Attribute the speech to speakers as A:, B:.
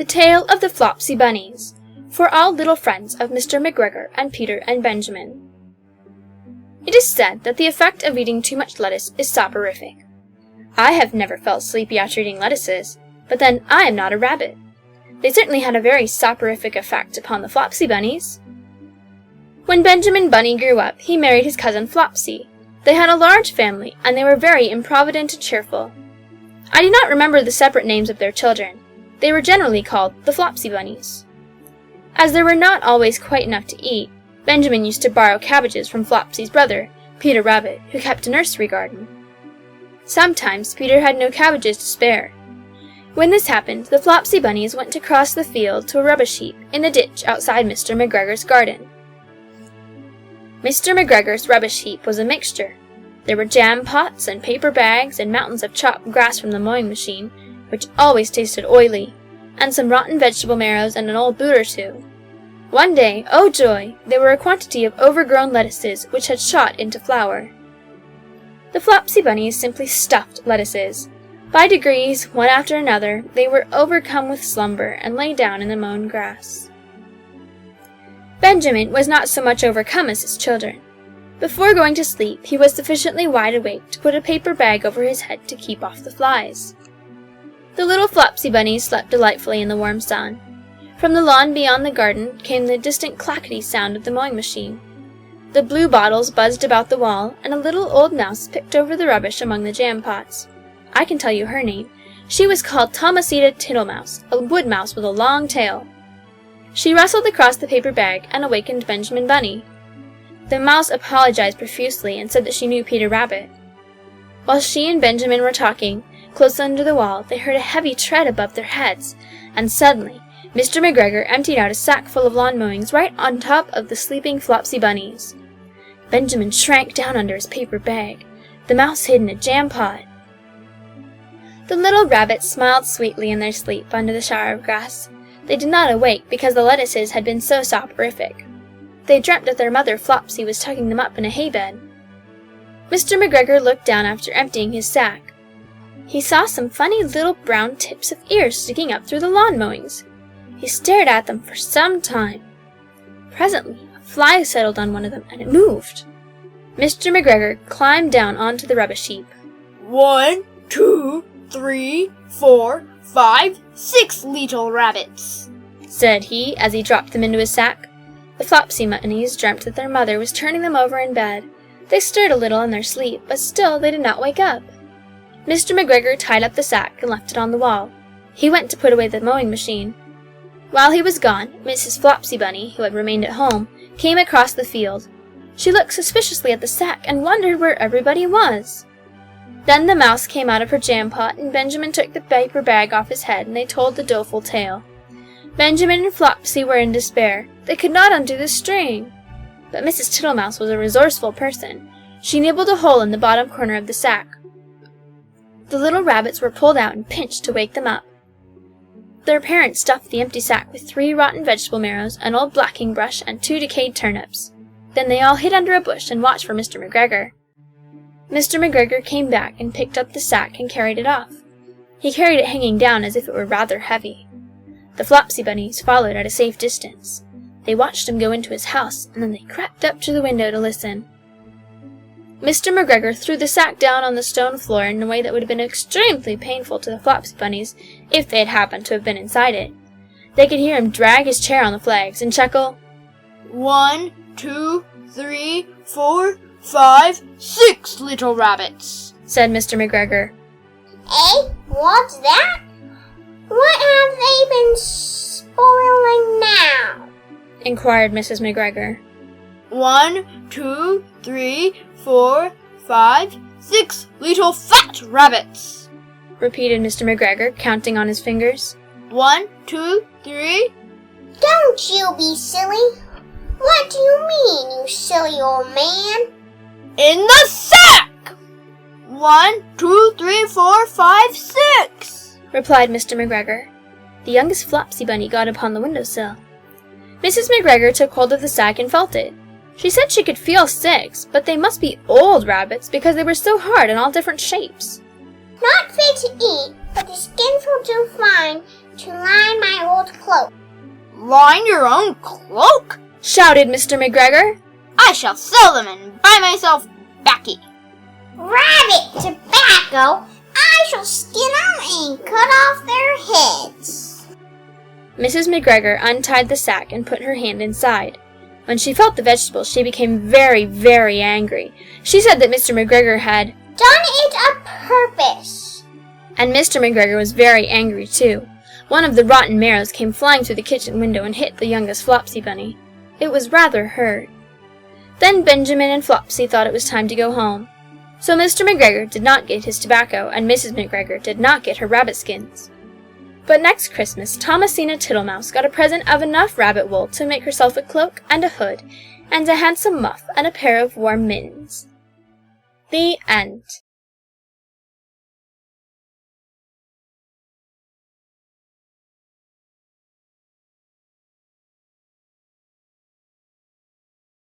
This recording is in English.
A: The Tale of the Flopsy Bunnies, for all little friends of Mr. McGregor and Peter and Benjamin. It is said that the effect of eating too much lettuce is soporific. I have never felt sleepy after eating lettuces, but then I am not a rabbit. They certainly had a very soporific effect upon the Flopsy Bunnies. When Benjamin Bunny grew up, he married his cousin Flopsy. They had a large family, and they were very improvident and cheerful. I do not remember the separate names of their children. They were generally called the Flopsy Bunnies. As there were not always quite enough to eat, Benjamin used to borrow cabbages from Flopsy's brother, Peter Rabbit, who kept a nursery garden. Sometimes Peter had no cabbages to spare. When this happened, the Flopsy Bunnies went to cross the field to a rubbish heap in the ditch outside Mr. McGregor's garden. Mr. McGregor's rubbish heap was a mixture. There were jam pots and paper bags and mountains of chopped grass from the mowing machine, which always tasted oily, and some rotten vegetable marrows and an old boot or two. One day, oh joy, there were a quantity of overgrown lettuces which had shot into flower. The Flopsy Bunnies simply stuffed lettuces. By degrees, one after another, they were overcome with slumber and lay down in the mown grass. Benjamin was not so much overcome as his children. Before going to sleep, he was sufficiently wide awake to put a paper bag over his head to keep off the flies. The little Flopsy Bunnies slept delightfully in the warm sun. From the lawn beyond the garden came the distant clackety sound of the mowing machine. The blue bottles buzzed about the wall, and a little old mouse picked over the rubbish among the jam pots. I can tell you her name. She was called Thomasita Tittlemouse, a wood mouse with a long tail. She rustled across the paper bag and awakened Benjamin Bunny. The mouse apologized profusely and said that she knew Peter Rabbit. While she and Benjamin were talking, close under the wall, they heard a heavy tread above their heads, and suddenly Mr. McGregor emptied out a sack full of lawn mowings right on top of the sleeping Flopsy Bunnies. Benjamin shrank down under his paper bag. The mouse hid in a jam pot. The little rabbits smiled sweetly in their sleep under the shower of grass. They did not awake because the lettuces had been so soporific. They dreamt that their mother Flopsy was tucking them up in a hay bed. Mr. McGregor looked down after emptying his sack. He saw some funny little brown tips of ears sticking up through the lawn mowings. He stared at them for some time. Presently, a fly settled on one of them, and it moved. Mr. McGregor climbed down onto the rubbish heap.
B: 1, 2, 3, 4, 5, 6 little rabbits,
A: said he as he dropped them into his sack. The Flopsy Bunnies dreamt that their mother was turning them over in bed. They stirred a little in their sleep, but still they did not wake up. Mr. McGregor tied up the sack and left it on the wall. He went to put away the mowing machine. While he was gone, Mrs. Flopsy Bunny, who had remained at home, came across the field. She looked suspiciously at the sack and wondered where everybody was. Then the mouse came out of her jam pot, and Benjamin took the paper bag off his head, and they told the doleful tale. Benjamin and Flopsy were in despair. They could not undo the string. But Mrs. Tittlemouse was a resourceful person. She nibbled a hole in the bottom corner of the sack. The little rabbits were pulled out and pinched to wake them up. Their parents stuffed the empty sack with 3 rotten vegetable marrows, an old blacking brush, and 2 decayed turnips. Then they all hid under a bush and watched for Mr. McGregor. Mr. McGregor came back and picked up the sack and carried it off. He carried it hanging down as if it were rather heavy. The Flopsy Bunnies followed at a safe distance. They watched him go into his house, and then they crept up to the window to listen. Mr. McGregor threw the sack down on the stone floor in a way that would have been extremely painful to the Flopsy Bunnies if they had happened to have been inside it. They could hear him drag his chair on the flags and chuckle,
B: 1, 2, 3, 4, 5, 6 little rabbits,
A: said Mr. McGregor.
C: Eh? What's that? What have they been spoiling now?
A: Inquired Mrs. McGregor.
B: 1, 2, 3, 4, 5, 6 little fat rabbits,
A: repeated Mr. McGregor, counting on his fingers.
B: 1, 2, 3.
C: Don't you be silly. What do you mean, you silly old man?
B: In the sack! 1, 2, 3, 4, 5, 6,
A: replied Mr. McGregor. The youngest Flopsy Bunny got upon the windowsill. Mrs. McGregor took hold of the sack and felt it. She said she could feel 6, but they must be old rabbits because they were so hard in all different shapes.
C: Not fit to eat, but the skins will do fine to line my old cloak.
B: Line your own cloak?
A: shouted Mr. McGregor.
B: I shall sell them and buy myself baccy.
C: Rabbit tobacco! I shall skin them and cut off their heads.
A: Mrs. McGregor untied the sack and put her hand inside. When she felt the vegetables, she became very, very angry. She said that Mr. McGregor had
C: done it a purpose.
A: And Mr. McGregor was very angry too. One of the rotten marrows came flying through the kitchen window and hit the youngest Flopsy bunny. It was rather hurt. Then Benjamin and Flopsy thought it was time to go home. So Mr. McGregor did not get his tobacco, and Mrs. McGregor did not get her rabbit skins. But next Christmas, Thomasina Tittlemouse got a present of enough rabbit wool to make herself a cloak and a hood, and a handsome muff and a pair of warm mittens. The end.